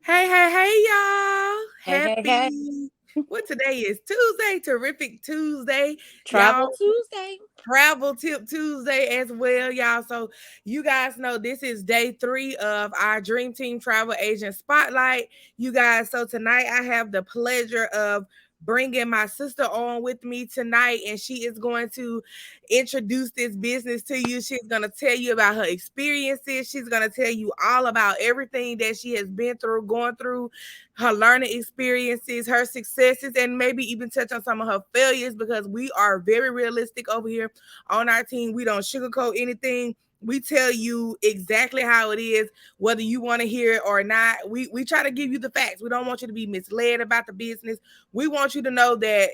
Hey, y'all. Hey, hey, hey. What today is Tuesday, terrific Tuesday. Travel Y'all, Tuesday. travel tip Tuesday as well, y'all. So you guys know this is day 3 of our Dream Team Travel Agent Spotlight. You guys, so tonight I have the pleasure of bringing my sister on with me tonight, and she is going to introduce this business to you. She's going to tell you about her experiences. She's going to tell you all about everything that she has been through, going through, her learning experiences, her successes, and maybe even touch on some of her failures, because we are very realistic over here on our team. We don't sugarcoat anything. We tell you exactly how it is, whether you want to hear it or not. We try to give you the facts. We don't want you to be misled about the business. We want you to know that,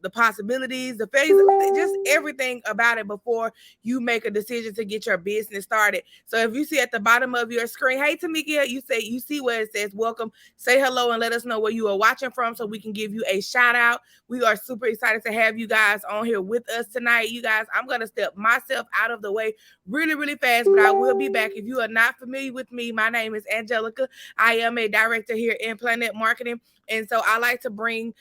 the possibilities, the failures, just everything about it before you make a decision to get your business started. So if you see at the bottom of your screen, hey Tamika, you see where it says welcome, say hello and let us know where you are watching from so we can give you a shout out. We are super excited to have you guys on here with us tonight. You guys, I'm going to step myself out of the way really, really fast, but I will be back. If you are not familiar with me, my name is Angelica. I am a director here in Planet Marketing. And so I like to bring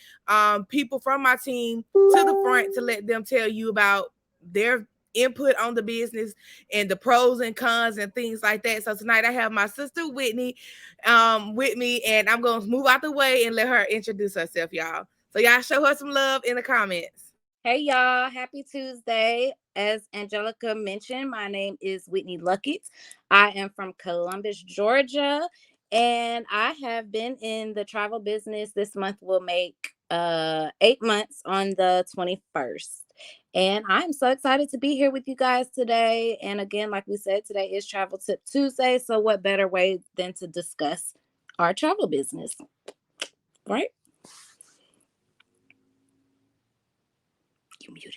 people from my team to the front to let them tell you about their input on the business and the pros and cons and things like that. So tonight I have my sister Whitney with me, and I'm gonna move out the way and let her introduce herself, y'all. So y'all show her some love in the comments. Hey, y'all. Happy Tuesday. As Angelica mentioned, my name is Whitney Luckett. I am from Columbus, Georgia, and I have been in the travel business. This month will make 8 months on the 21st. And I'm so excited to be here with you guys today. And again, like we said, today is Travel Tip Tuesday. So, what better way than to discuss our travel business, right? You muted.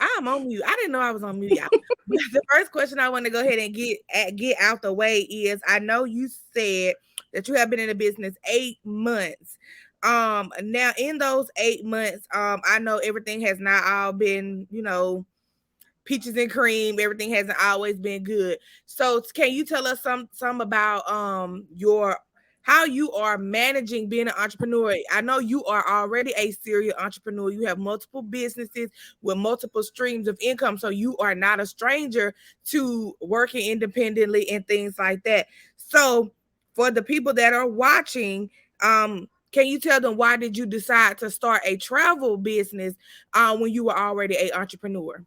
I'm on mute. I didn't know I was on mute, y'all. But the first question I want to go ahead and get out the way is, I know you said that you have been in the business 8 months. Now in those 8 months, I know everything has not all been, peaches and cream. Everything hasn't always been good. So can you tell us some about your how you are managing being an entrepreneur? I know you are already a serial entrepreneur. You have multiple businesses with multiple streams of income. So you are not a stranger to working independently and things like that. So for the people that are watching, can you tell them why did you decide to start a travel business when you were already a entrepreneur?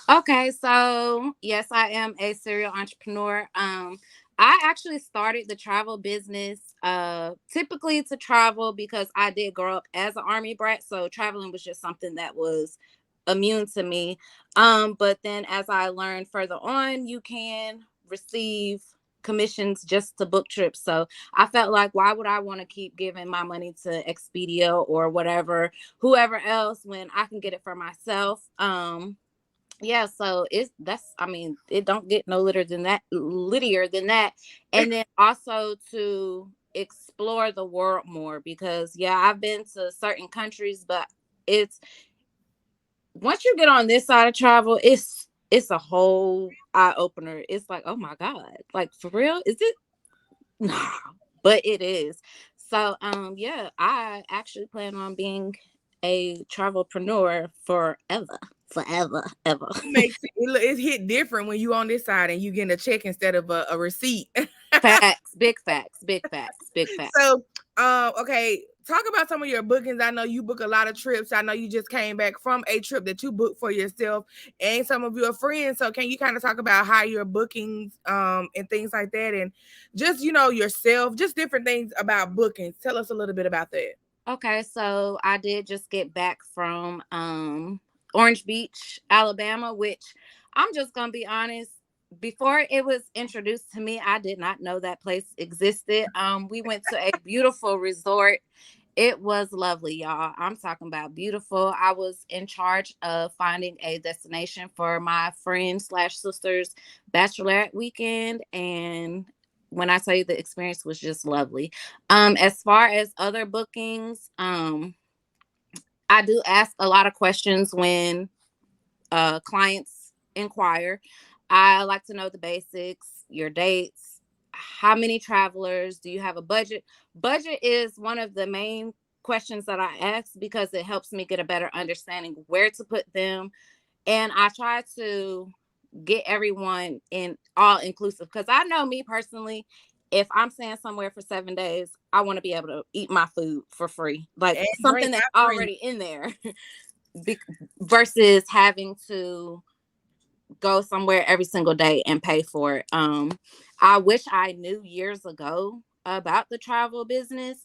Okay, so yes, I am a serial entrepreneur. I actually started the travel business typically to travel because I did grow up as an army brat, so traveling was just something that was immune to me. But then as I learned further on, you can receive commissions just to book trips. So I felt like, why would I want to keep giving my money to Expedia or whatever, whoever else, when I can get it for myself? Yeah, so it don't get no littier than that. And then also to explore the world more, because yeah, I've been to certain countries, but it's once you get on this side of travel, it's a whole eye opener. It's like, oh my God, like for real, is it? Nah, but it is. So yeah, I actually plan on being a travelpreneur forever, forever, ever. Makes it hit different when you on this side and you getting a check instead of a receipt. Facts, big facts, big facts, big facts. So, okay, talk about some of your bookings. I know you book a lot of trips. I know you just came back from a trip that you booked for yourself and some of your friends. So, can you kind of talk about how your bookings, and things like that, and just yourself, just different things about bookings. Tell us a little bit about that. Okay, so I did just get back from Orange Beach, Alabama, which I'm just gonna be honest. Before it was introduced to me, I did not know that place existed. We went to a beautiful resort. It was lovely, y'all. I'm talking about beautiful. I was in charge of finding a destination for my friend slash sister's bachelorette weekend. And when I tell you, the experience was just lovely. As far as other bookings, I do ask a lot of questions when clients inquire. I like to know the basics, your dates, how many travelers? Do you have a budget? Budget is one of the main questions that I ask because it helps me get a better understanding where to put them. And I try to get everyone in all inclusive because I know me personally, if I'm staying somewhere for 7 days, I want to be able to eat my food for free, like And drink something that's my drink. already in there versus having to go somewhere every single day and pay for it. I wish I knew years ago about the travel business,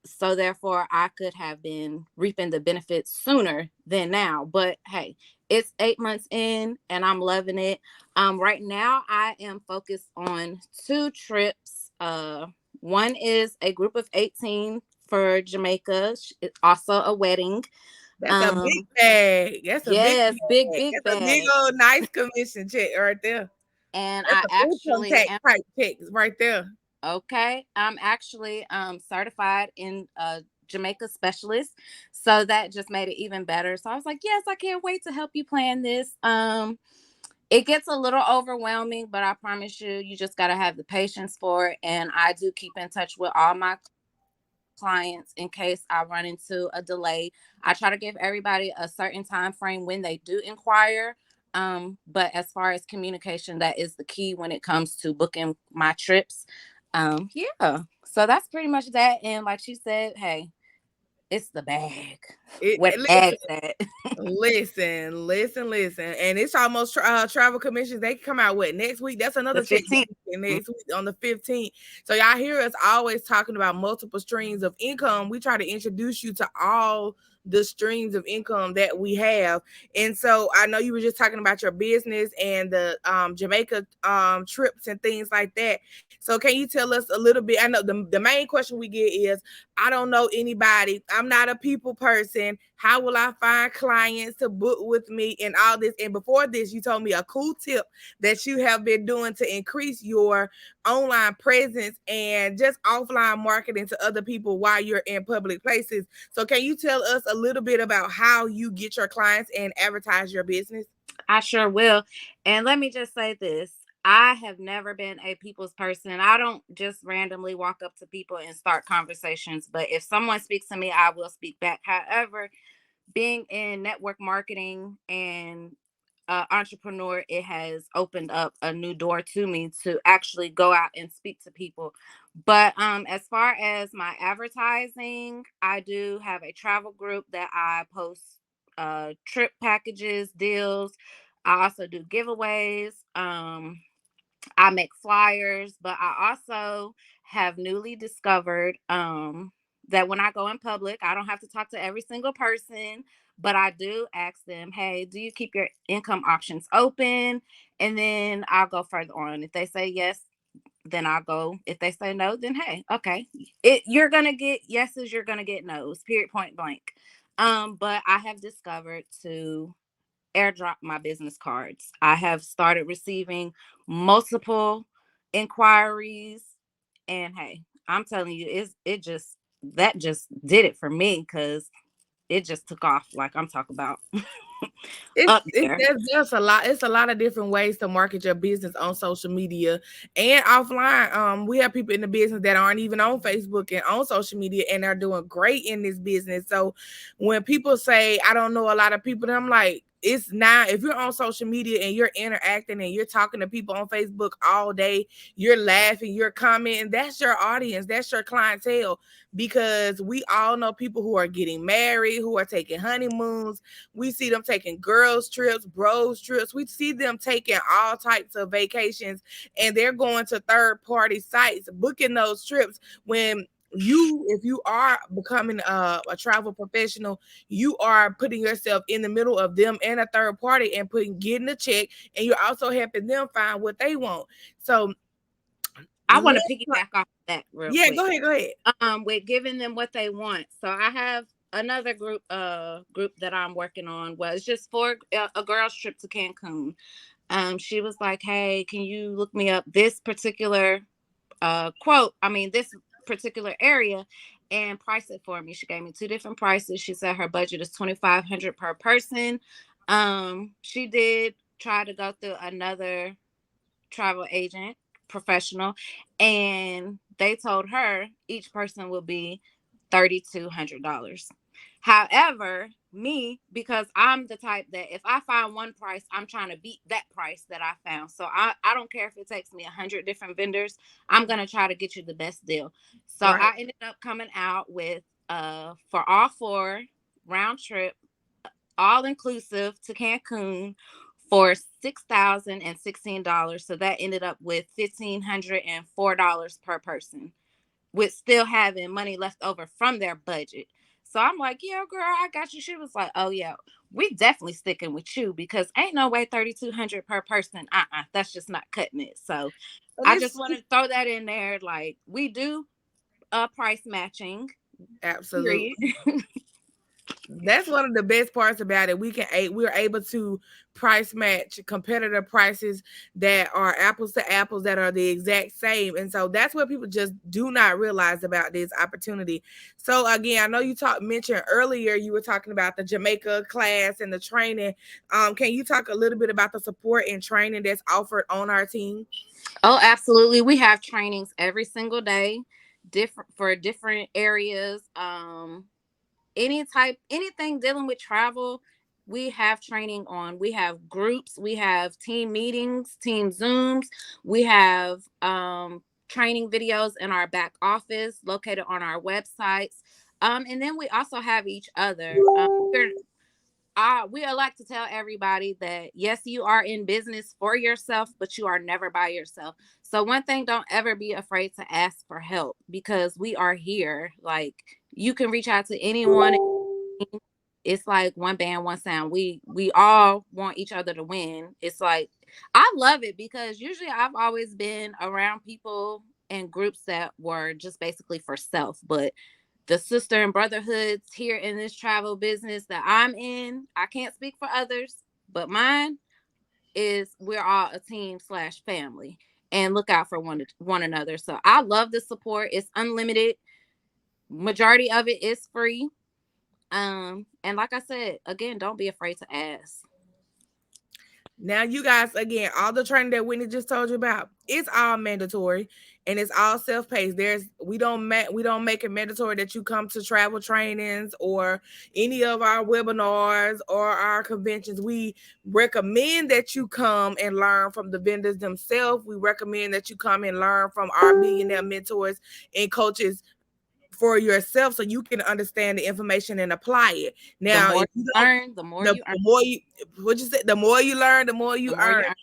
so therefore I could have been reaping the benefits sooner than now. But hey, it's 8 months in and I'm loving it. Right now I am focused on two trips. One is a group of 18 for Jamaica. It's also a wedding. That's a big Um, bag. That's a big yes, big, bag. big That's a big bag. old nice commission check right there. And That's I a income actually tax am type checks right there. okay. I'm actually certified in Jamaica specialist. So that just made it even better. So I was like, yes, I can't wait to help you plan this. It gets a little overwhelming, but I promise you, you just got to have the patience for it. And I do keep in touch with all my clients in case I run into a delay. I try to give everybody a certain time frame when they do inquire. But as far as communication, that is the key when it comes to booking my trips. Yeah. So that's pretty much that. And like she said, hey, it's the bag. Where the Listen, bag's at. listen, and it's almost travel commissions. They can come out what next week. That's The another check 15th. next week on the 15th. So y'all hear us always talking about multiple streams of income. We try to introduce you to all the streams of income that we have. And so I know you were just talking about your business and the Jamaica trips and things like that. So can you tell us a little bit? I know the main question we get is, I don't know anybody. I'm not a people person. How will I find clients to book with me and all this? And before this, you told me a cool tip that you have been doing to increase your online presence and just offline marketing to other people while you're in public places. So, can you tell us a little bit about how you get your clients and advertise your business? I sure will. And let me just say this. I have never been a people's person. I don't just randomly walk up to people and start conversations. But if someone speaks to me, I will speak back. However, being in network marketing and entrepreneur, it has opened up a new door to me to actually go out and speak to people. But as far as my advertising, I do have a travel group that I post trip packages, deals. I also do giveaways. I make flyers, but I also have newly discovered that when I go in public, I don't have to talk to every single person, but I do ask them, hey, do you keep your income options open? And then I'll go further on. If they say yes, then I'll go. If they say no, then hey, okay. You're gonna get yeses, you're gonna get no's, period, point blank. But I have discovered to airdrop my business cards. I have started receiving multiple inquiries, and hey, I'm telling you, it just that just did it for me because it just took off like I'm talking about up there. There's a lot. It's a lot of different ways to market your business on social media and offline. We have people in the business that aren't even on Facebook and on social media, and are doing great in this business. So when people say I don't know a lot of people, then I'm like, it's now if you're on social media and you're interacting and you're talking to people on Facebook all day, you're laughing, you're commenting, that's your audience, that's your clientele. Because we all know people who are getting married, who are taking honeymoons, we see them taking girls trips, bros trips. We see them taking all types of vacations, and they're going to third party sites, booking those trips. When if you are becoming a travel professional, you are putting yourself in the middle of them and a third party and getting a check, and you're also helping them find what they want. So I want to let's piggyback off of that real yeah, quick. go ahead, go ahead. With giving them what they want. So I have another group that I'm working on. Well, it's just for a girl's trip to Cancun. She was like, hey, can you look me up this particular this particular area and price it for me? She gave me two different prices. She said her budget is 2,500 per person. She did try to go through another travel agent professional, and they told her each person will be $3,200. However, me, because I'm the type that if I find one price, I'm trying to beat that price that I found. So I don't care if it takes me 100 different vendors. I'm gonna try to get you the best deal. So Right. I ended up coming out with for all four round trip, all inclusive to Cancun for $6,016. So that ended up with $1,504 per person, with still having money left over from their budget. So I'm like, yeah, girl, I got you. She was like, oh yeah, we definitely sticking with you because ain't no way 3,200 per person. That's just not cutting it. So And I just it's want to throw that in there. Like we do price matching. Period. absolutely. That's one of the best parts about it. We're able to price match competitor prices that are apples to apples that are the exact same. And so that's what people just do not realize about this opportunity. So again, I know you mentioned earlier you were talking about the Jamaica class and the training. Can you talk a little bit about the support and training that's offered on our team? Oh, absolutely. We have trainings every single day, different for different areas. Anything dealing with travel, we have training on. We have groups, we have team meetings, team Zooms, we have training videos in our back office located on our websites. And then we also have each other. We like to tell everybody that yes, you are in business for yourself, but you are never by yourself. So one thing, don't ever be afraid to ask for help because we are here. Like you can reach out to anyone. It's like one band, one sound. We all want each other to win. It's like I love it because usually I've always been around people and groups that were just basically for self, but the sister and brotherhoods here in this travel business that I'm in, I can't speak for others, but mine is we're all a team slash family and look out for one another. So I love the support. It's unlimited. Majority of it is free. And like I said, again, don't be afraid to ask. Now, you guys, again, all the training that Whitney just told you about, it's all mandatory and it's all self-paced. We don't make it mandatory that you come to travel trainings or any of our webinars or our conventions. We recommend that you come and learn from the vendors themselves. We recommend that you come and learn from our millionaire mentors and coaches for yourself so you can understand the information and apply it. The Now, more if you you don't, learn, the more you earn. the more you what you said, the more you learn, the more The you more earn. you earn.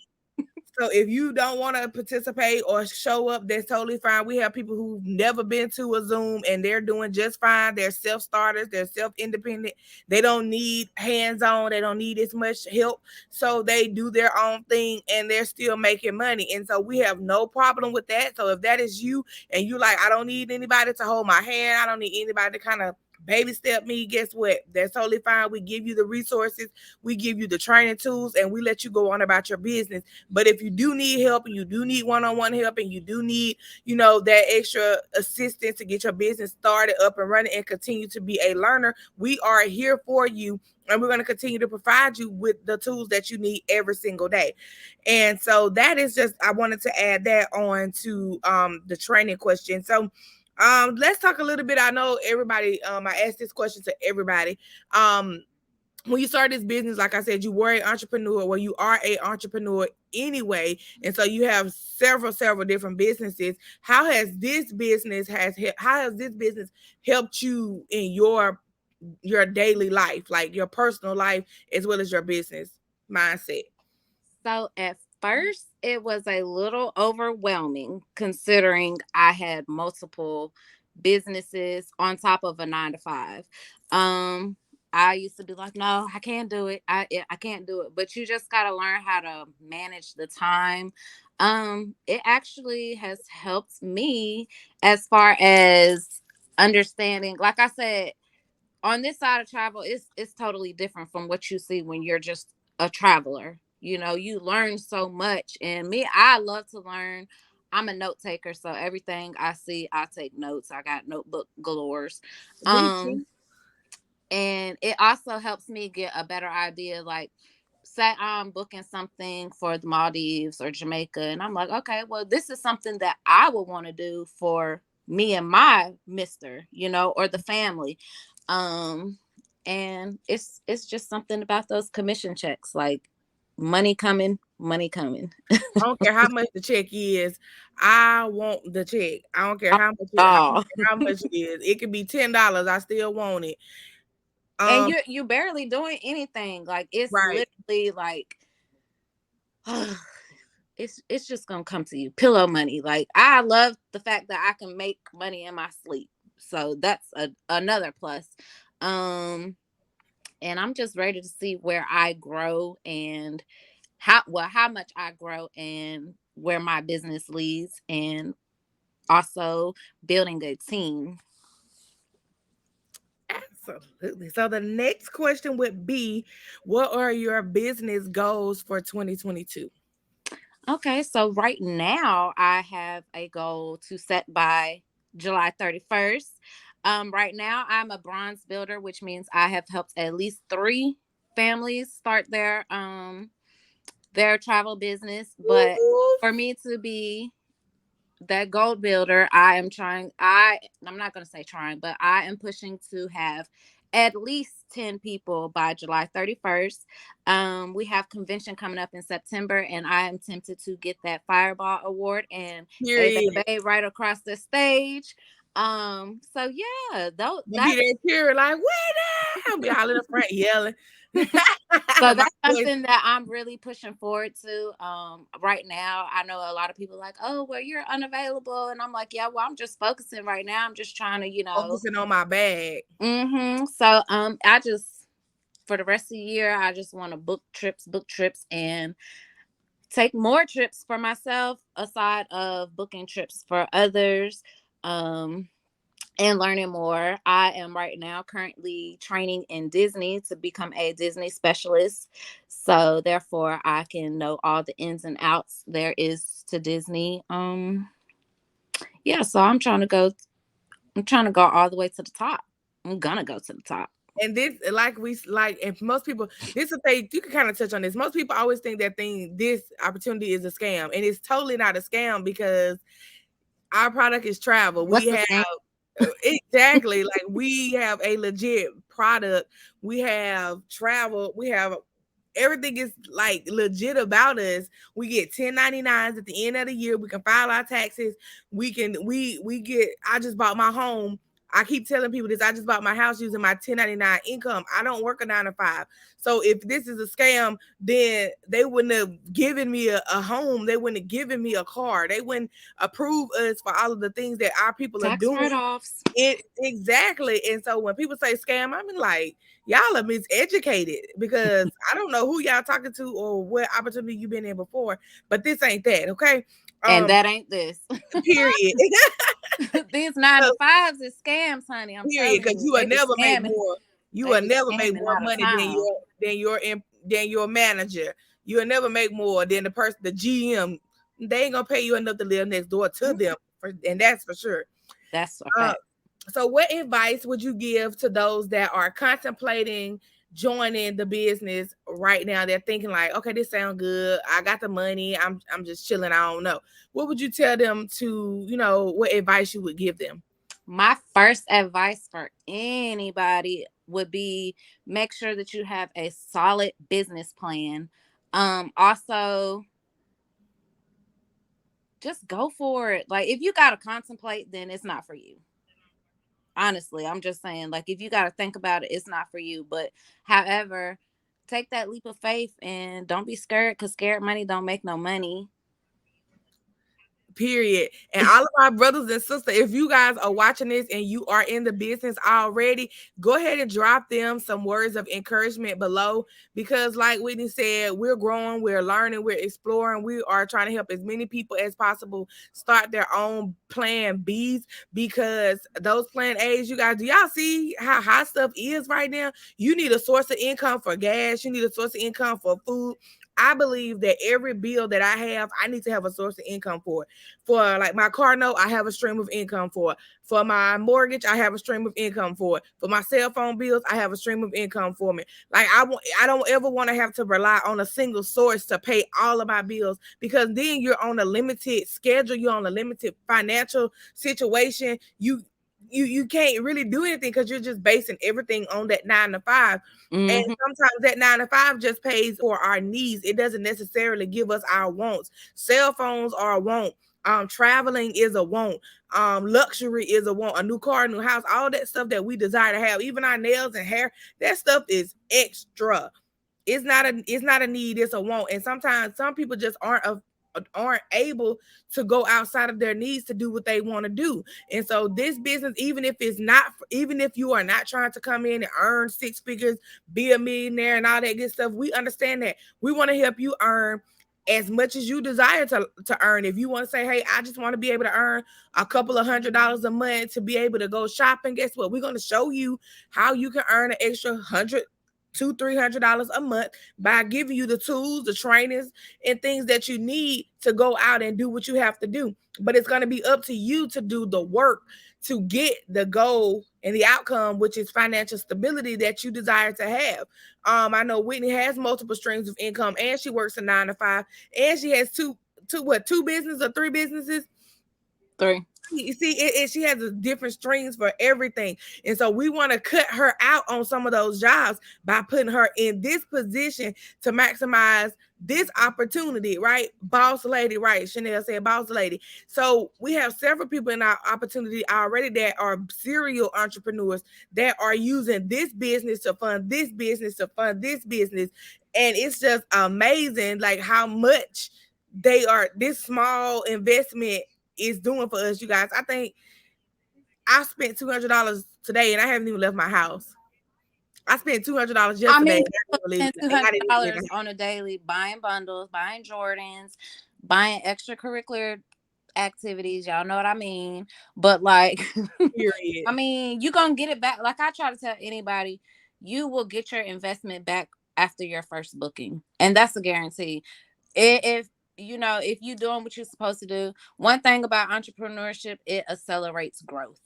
So if you don't want to participate or show up, that's totally fine. We have people who've never been to a Zoom and they're doing just fine. They're self starters, they're self independent. They don't need hands on, they don't need as much help. So they do their own thing and they're still making money. And so we have no problem with that. So if that is you and you like, I don't need anybody to hold my hand, I don't need anybody to kind of baby step me, guess what? That's totally fine. We give you the resources, we give you the training tools, and we let you go on about your business. But if you do need help and you do need one-on-one help and you do need, that extra assistance to get your business started up and running and continue to be a learner, we are here for you. And we're going to continue to provide you with the tools that you need every single day. And so that is just, I wanted to add that on to the training question. So let's talk a little bit. I know everybody, I asked this question to everybody. When you start this business, like I said, you were an entrepreneur. Well, you are an entrepreneur anyway, and so you have several different businesses. How has this business helped you in your daily life, like your personal life as well as your business mindset? So at first, it was a little overwhelming considering I had multiple businesses on top of a 9 to 5. Um, I used to be like, no, I can't do it. I can't do it. But you just gotta learn how to manage the time. It actually has helped me as far as understanding. Like I said, on this side of travel, it's totally different from what you see when you're just a traveler. You learn so much, and me, I love to learn. I'm a note taker, so everything I see, I take notes. I got notebook galores. Me um too. and it also helps me get a better idea, like say I'm booking something for the Maldives or Jamaica, and I'm like, okay, well, this is something that I would want to do for me and my mister, or the family. Um, and it's just something about those commission checks, like money coming, money coming. I don't care how much the check is. I want the check. I don't care how much I don't Oh, care how much it is. It could be $10. I still want it. and Um, you barely doing anything. Like it's right. literally like it's just gonna come to you. Pillow money. Like I love the fact that I can make money in my sleep. So that's another plus. Um and I'm just ready to see where I grow and how much I grow and where my business leads, and also building a team. Absolutely. So the next question would be, what are your business goals for 2022? Okay, so right now I have a goal to set by July 31st. Right now I'm a bronze builder, which means I have helped at least 3 families start their travel business. But Woo-hoo. for me to be that gold builder, I'm not going to say trying, but I am pushing to have at least 10 people by July 31st. We have convention coming up in September, and I am tempted to get that Fireball Award and a Period. baby right across the stage. So yeah, though Gonna be there period like, what now? Be all in the front yelling. so My that's voice. something that I'm really pushing forward to. Right now, I know a lot of people like, oh, well, you're unavailable, and I'm like, yeah, well, I'm just focusing right now. I'm just trying to. Focusing on my bag. So, I just for the rest of the year, I just want to book trips, and take more trips for myself aside of booking trips for others. Um, and learning more. I am right now currently training in Disney to become a Disney specialist. So therefore I can know all the ins and outs there is to Disney. Yeah, so I'm trying to go all the way to the top. I'm gonna go to the top. And this, like if most people, this is thing you can kind of touch on this. Most people always think this opportunity is a scam, and it's totally not a scam because our product is travel. We What's the have scam? exactly like we have a legit product. We have travel. We have everything is like legit about us. We get 1099s at the end of the year. We can file our taxes. We get I just bought my home. I keep telling people this. I just bought my house using my 1099 income. I don't work a 9 to 5. So if this is a scam, then they wouldn't have given me a home. They wouldn't have given me a car. They wouldn't approve us for all of the things that our people are Tax doing. write-offs. It exactly. And so when people say scam, I mean like y'all are miseducated because I don't know who y'all talking to or what opportunity you've been in before, but this ain't that, okay? And Um, that ain't this. period. These nine So, to fives is scams, honey. I'm period, telling because you. you will never make more. You They will be never make scamming more out of money town. than your manager. You'll never make more than the GM. They ain't gonna pay you enough to live next door to them, and that's for sure. That's a Uh, fact. so what advice would you give to those that are contemplating joining the business right now? They're thinking like, okay, this sounds good. I got the money. I'm just chilling. I don't know. What would you tell them to, what advice you would give them? My first advice for anybody would be make sure that you have a solid business plan. Also just go for it. Like if you gotta contemplate, then it's not for you. Honestly, I'm just saying, like if you gotta think about it, it's not for you. But however, take that leap of faith and don't be scared because scared money don't make no money. Period. And all of my brothers and sisters, if you guys are watching this and you are in the business already, go ahead and drop them some words of encouragement below because, like Whitney said, we're growing, we're learning, we're exploring. We are trying to help as many people as possible start their own plan Bs because those plan A's, you guys, do y'all see how high stuff is right now? You need a source of income for gas, you need a source of income for food. I believe that every bill that I have, I need to have a source of income for it. For like my car note, I have a stream of income for it. For my mortgage, I have a stream of income for it. For my cell phone bills, I have a stream of income for me. Like I don't ever want to have to rely on a single source to pay all of my bills, because then you're on a limited schedule, you're on a limited financial situation. You can't really do anything because you're just basing everything on that 9 to 5. And Mm-hmm. sometimes that 9 to 5 just pays for our needs. It doesn't necessarily give us our wants. Cell phones are a want. Traveling is a want. Luxury is a want. A new car, a new house, all that stuff that we desire to have, even our nails and hair, that stuff is extra. It's not a need, it's a want. And sometimes some people just aren't able to go outside of their needs to do what they want to do. And so this business, even if you are not trying to come in and earn 6 figures, be a millionaire and all that good stuff, we understand that. We want to help you earn as much as you desire to earn. If you want to say, hey, I just want to be able to earn a couple of $100s a month to be able to go shopping, guess what? We're going to show you how you can earn an extra 100 $200-300 a month by giving you the tools, the trainings, and things that you need to go out and do what you have to do. But it's going to be up to you to do the work to get the goal and the outcome, which is financial stability that you desire to have. I know Whitney has multiple streams of income, and she works a 9 to 5, and she has two businesses or 3 businesses. 3. You see, she has a different strings for everything. And so we want to cut her out on some of those jobs by putting her in this position to maximize this opportunity, right? Boss lady, right? Chanel said boss lady. So we have several people in our opportunity already that are serial entrepreneurs that are using this business to fund this business to fund this business. And it's just amazing, like how much this small investment is doing for us, you guys. I think I spent $200 today, and I haven't even left my house. I spent $200 I yesterday, mean, and people spend two And I hundred didn't even leave the dollars on a daily buying bundles, buying Jordans, buying extracurricular activities. Y'all know what I mean. But like, period. I mean, you gonna get it back. Like I try to tell anybody, you will get your investment back after your first booking, and that's a guarantee. If you know, if you doing what you're supposed to do, one thing about entrepreneurship, it accelerates growth.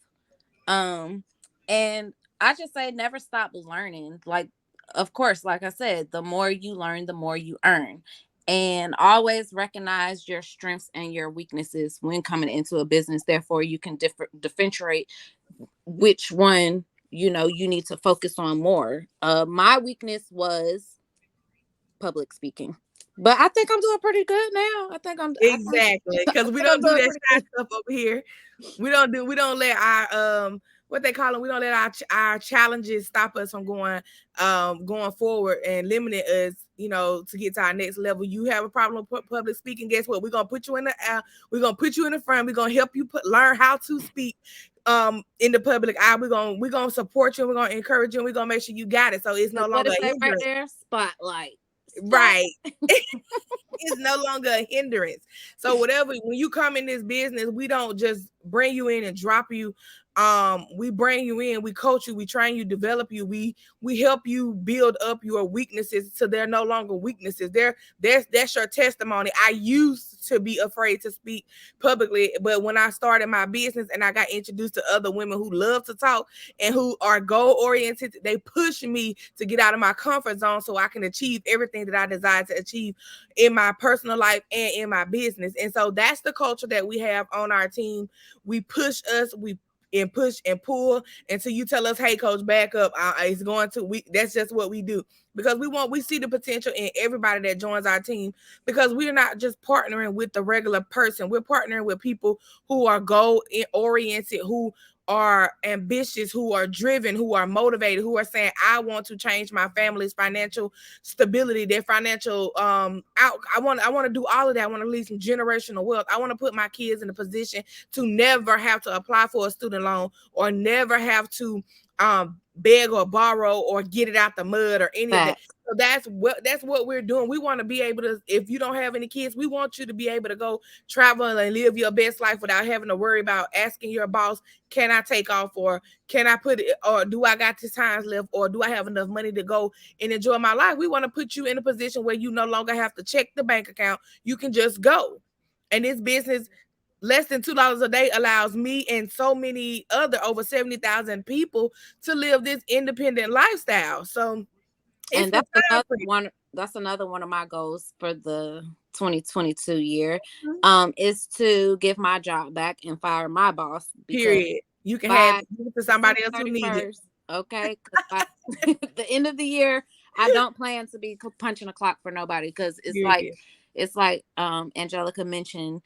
Um, and I just say never stop learning. Like, of course, like I said, the more you learn, the more you earn. And always recognize your strengths and your weaknesses when coming into a business. Therefore, you can differentiate which one you need to focus on more. My weakness was public speaking, but I think I'm doing pretty good now. Exactly, I because we think I'm don't do doing that pretty side good. stuff over here. We don't let our what they call them. We don't let our challenges stop us from going forward and limiting us, to get to our next level. You have a problem with public speaking, guess what? We're gonna put you in the front. We're gonna help you learn how to speak in the public eye. We're gonna support you, we're gonna encourage you, and we're gonna make sure you got it. So it's no 'Cause what longer it a say right hindrance. there? Spotlight. Right. It's no longer a hindrance. So whatever, when you come in this business, we don't just bring you in and drop you. We bring you in, we coach you, we train you, develop you, we help you build up your weaknesses so they're no longer weaknesses. That's your testimony. I used to be afraid to speak publicly, but when I started my business and I got introduced to other women who love to talk and who are goal oriented, they push me to get out of my comfort zone so I can achieve everything that I desire to achieve in my personal life and in my business. And so that's the culture that we have on our team. We push us, we and push and pull until you tell us, hey coach, back up. It's going to we That's just what we do, because we see the potential in everybody that joins our team, because we're not just partnering with the regular person. We're partnering with people who are goal oriented, who are ambitious, who are driven, who are motivated, who are saying, I want to change my family's financial stability, their financial out. I want to do all of that. I want to leave some generational wealth. I want to put my kids in a position to never have to apply for a student loan, or never have to beg or borrow or get it out the mud or any of that. Facts. So that's what we're doing. We want to be able to, if you don't have any kids, we want you to be able to go travel and live your best life without having to worry about asking your boss, can I take off, or can I put it, or do I got this time left, or do I have enough money to go and enjoy my life? We want to put you in a position where you no longer have to check the bank account. You can just go. And this business, less than $2 a day, allows me and so many other over 70,000 people to live this independent lifestyle. So it's And the time for you. that's another one of my goals for the 2022 year, Mhm. is to give my job back and fire my boss, because Period. You can have by it, give it to December somebody else who need it. 31st, okay, 'cause by the end of the year, I don't plan to be punching a clock for nobody, because Period. it's like Angelica mentioned,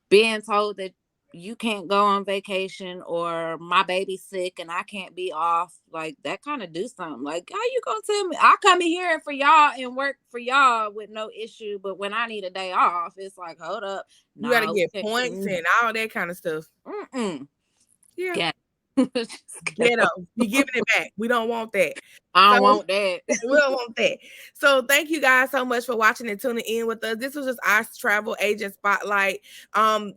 being told that you can't go on vacation, or my baby's sick and I can't be off, like that kind of do something. Like, how you gonna tell me I come in here for y'all and work for y'all with no issue, but when I need a day off, it's like, hold up, You got to no, get points and all that kind of stuff. mm-mm. Yeah. Get Just Ghetto. ghetto. Be giving it back. We don't want that. I So don't want that. we don't want that. So thank you guys so much for watching and tuning in with us. This was just our travel agent spotlight.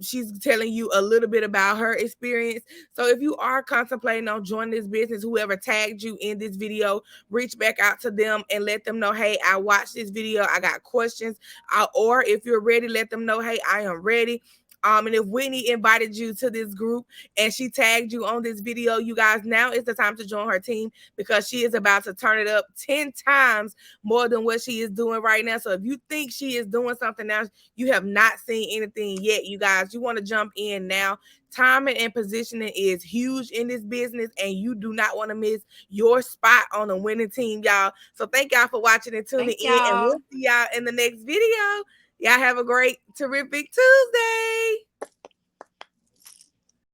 She's telling you a little bit about her experience. So if you are contemplating on joining this business, whoever tagged you in this video, reach back out to them and let them know, hey, I watched this video, I got questions. Or if you're ready, let them know, hey, I am ready. And if Whitney invited you to this group and she tagged you on this video, you guys, now is the time to join her team, because she is about to turn it up 10 times more than what she is doing right now. So if you think she is doing something else, you have not seen anything yet, you guys. You want to jump in now. Timing and positioning is huge in this business, and you do not want to miss your spot on the winning team, y'all. So thank y'all for watching and tuning Thank in, and y'all. we'll see y'all in the next video. Y'all have a great, terrific Tuesday.